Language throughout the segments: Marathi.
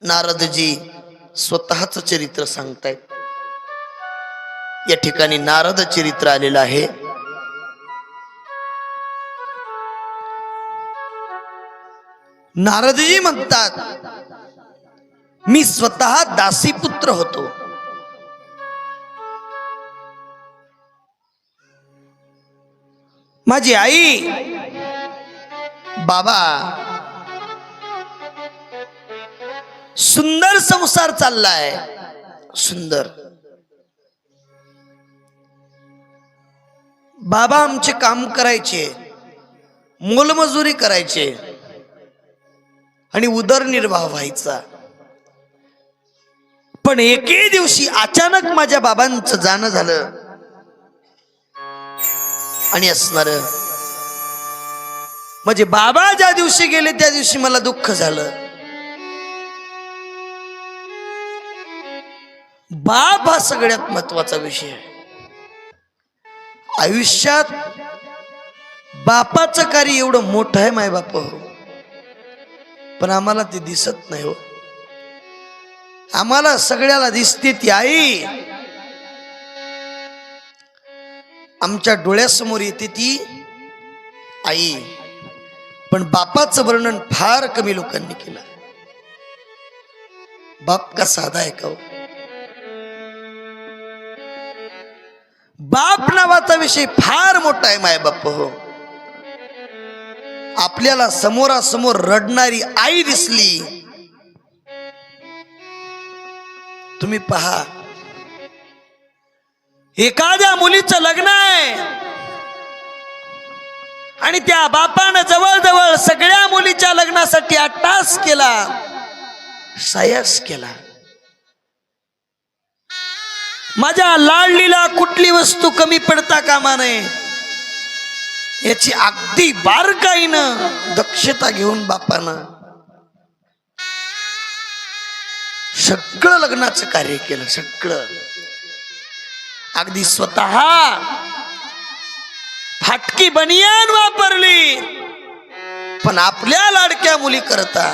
नारदजी स्वतःच चरित्र सांगतायत। या ठिकाणी नारद चरित्र आलेलं आहे। नारदजी म्हणतात, मी स्वतः दासीपुत्र होतो। माझी आई बाबा सुंदर संसार चाललाय, सुंदर। बाबा आमचे काम करायचे, मोलमजुरी करायचे आणि उदरनिर्वाह व्हायचा। पण एके दिवशी अचानक माझ्या बाबांचं जाणं झालं आणि असणार म्हणजे बाबा ज्या दिवशी गेले त्या दिवशी मला दुःख झालं। बाप हा सगळ्यात महत्वाचा विषय आहे आयुष्यात। बापाचं कार्य एवढं मोठं आहे माय बाप हो, पण आम्हाला ते दिसत नाही हो। आम्हाला सगळ्याला दिसते ती आई, आमच्या डोळ्यासमोर येते ती आई, पण बापाचं वर्णन फार कमी लोकांनी केलं। बाप का साधा आहे का हो? बाप नावाचा विषय फार मोठा आहे माय बाप हो। आपल्याला समोरासमोर रडणारी आई दिसली, तुम्ही पहा, एखाद्या मुलीचं लग्न आहे आणि त्या बापानं जवळजवळ सगळ्या मुलीच्या लग्नासाठी अट्टास केला, सायास केला। माझ्या लाडलीला कुठली वस्तू कमी पडता कामा नये याची अगदी बारकाईनं दक्षता घेऊन बापानं सगळं लग्नाचं कार्य केलं। सगळं अगदी स्वतः फाटकी बनियान वापरली, पण आपल्या लाडक्या मुली करता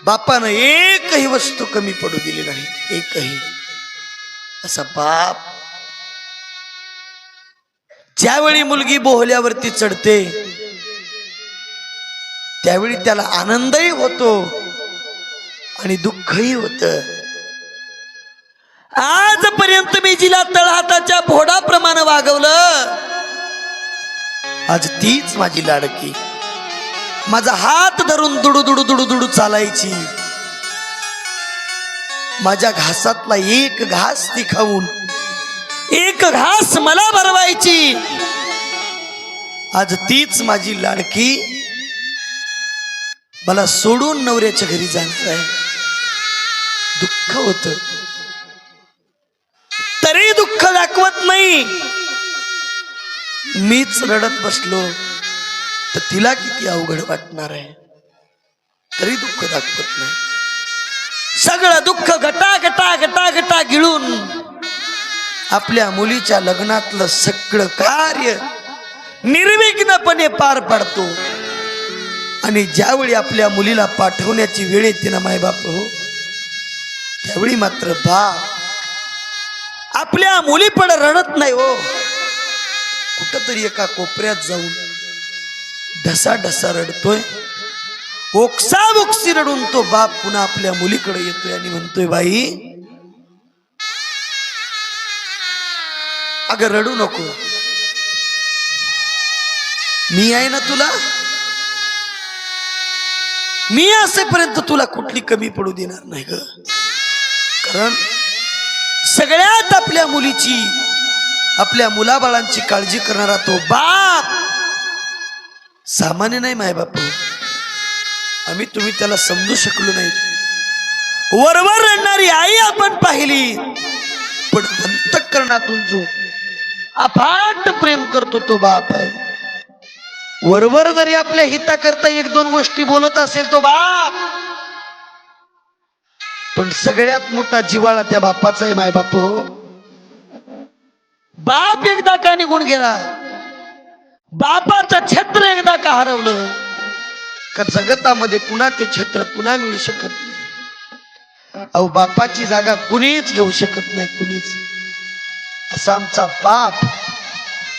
बापानं एकही वस्तू कमी पडू दिली नाही, एकही। असा बाप ज्यावेळी मुलगी बोहल्यावरती चढते त्यावेळी त्याला आनंदही होतो आणि दुःखही होत। आजपर्यंत मी जिला तळहाताच्या फोडाप्रमाणे वागवलं, आज तीच माझी लाडकी। माझा हात धरून दुडू दुडू दुडू दुडू चालायची, माझ्या घासातला एक घास ती खाऊन एक घास मला भरवायची। आज तीच माझी लाडकी मला सोडून नवऱ्याच्या घरी जाणार आहे। दुःख होत तरी दुःख दाखवत नाही। मीच रडत बसलो तर तिला किती अवघड वाटणार आहे, तरी दुःख दाखवत नाही। सगळं दुःख गटा गटा गटा गटा गिळून आपल्या मुलीच्या लग्नातलं सगळं कार्य निर्विघ्नपणे पार पाडतो। आणि ज्यावेळी आपल्या मुलीला पाठवण्याची वेळ येते ना मायबाप हो, त्यावेळी मात्र बाप आपल्या मुलीपण रडत नाही हो, कुठंतरी एका कोपऱ्यात जाऊन ढसा ढसा रडतोय। ओक्साबोक्सी रडून तो बाप पुन्हा आपल्या मुलीकडे येतोय आणि म्हणतोय, बाई अगं रडू नको, मी आहे ना तुला, मी असेपर्यंत तुला कुठली कमी पडू देणार नाही ग। कारण सगळ्यात आपल्या मुलीची, आपल्या मुलाबाळांची काळजी करणारा तो बाप सामान्य नाही माय बाप। आम्ही तुम्ही त्याला समजू शकलो नाही। वरवर रडणारी आई आपण पाहिली, पण अंतःकरणातून जो अफाट प्रेम करतो तो बाप आहे। वरवर जरी आपल्या हिताकरता एक दोन गोष्टी बोलत असेल तो बाप, पण सगळ्यात मोठा जिव्हाळा त्या बापाचा आहे माय बाप हो। बाप एकदा का निघून गेला, बापाचं छत्र एकदा का हरवलं का जगतामध्ये पुन्हा ते छत्र पुन्हा मिळू शकत नाही। अहो बापाची जागा कुणीच घेऊ शकत नाही, कुणीच. असा आमचा बाप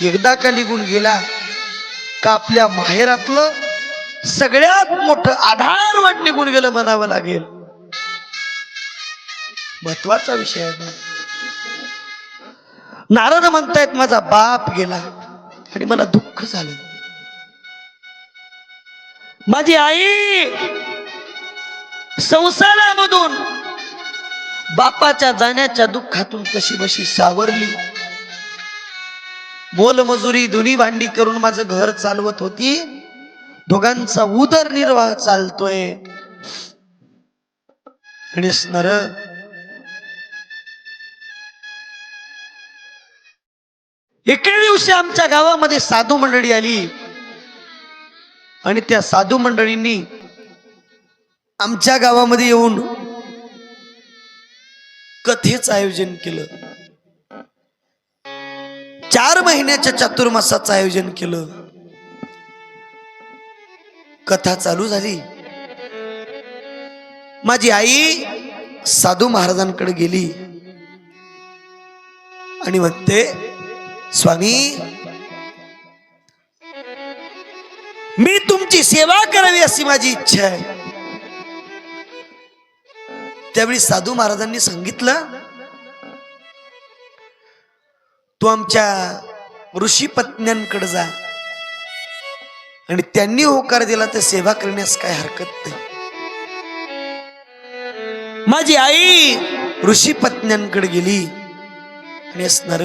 एकदा का निघून गेला का आपल्या माहेरातलं सगळ्यात मोठं आधारवड निघून गेलं म्हणावं लागेल. महत्वाचा विषय आहे. नारद म्हणतायत माझा बाप गेला आणि मला दुःख झालं. माझी आई संसारामधून बापाच्या जाण्याच्या दुःखातून कशी बशी सावरली. मोलमजुरी धुनी भांडी करून माझं घर चालवत होती. दोघांचा उदरनिर्वाह चालतोय. आणि स्नर एके दिवशी आमच्या गावामध्ये साधू मंडळी आली आणि त्या साधू मंडळींनी आमच्या गावामध्ये येऊन कथेचं आयोजन केलं. 4 महिन्याच्या चातुर्मासाचं आयोजन केलं. कथा चालू झाली. माझी आई साधू महाराजांकडे गेली आणि म्हणते, स्वामी मी तुमची सेवा करावी अशी माझी इच्छा आहे. त्यावेळी साधू महाराजांनी सांगितलं, तू आमच्या ऋषी पत्न्यांकडे जा आणि त्यांनी होकार दिला तर सेवा करण्यास काय हरकत नाही. माझी आई ऋषी पत्न्यांकडे गेली आणि असणार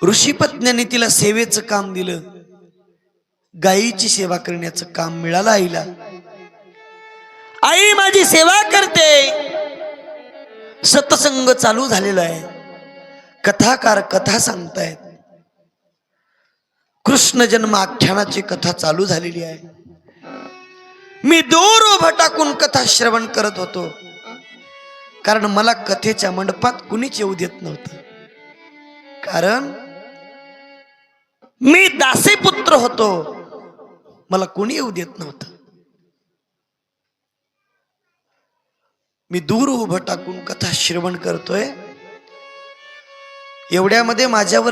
ऋषी पत्न्यांनी तिला सेवेचं काम दिलं. गायीची सेवा करण्याचं काम मिळालं आईला. आई माझी सेवा करते. सत्संग चालू झालेला आहे. कथाकार कथा सांगतायत. कृष्ण जन्म आख्यानाची कथा चालू झालेली आहे. मी दूर उभं टाकून कथा श्रवण करत होतो, कारण मला कथेच्या मंडपात कुणीच येऊ देत नव्हतं. कारण मी दासीपुत्र होतो, मला कोणी येऊ देत नव्हतं. मी दूर उभं टाकून कथा श्रवण करतोय. एवढ्यामध्ये माझ्यावर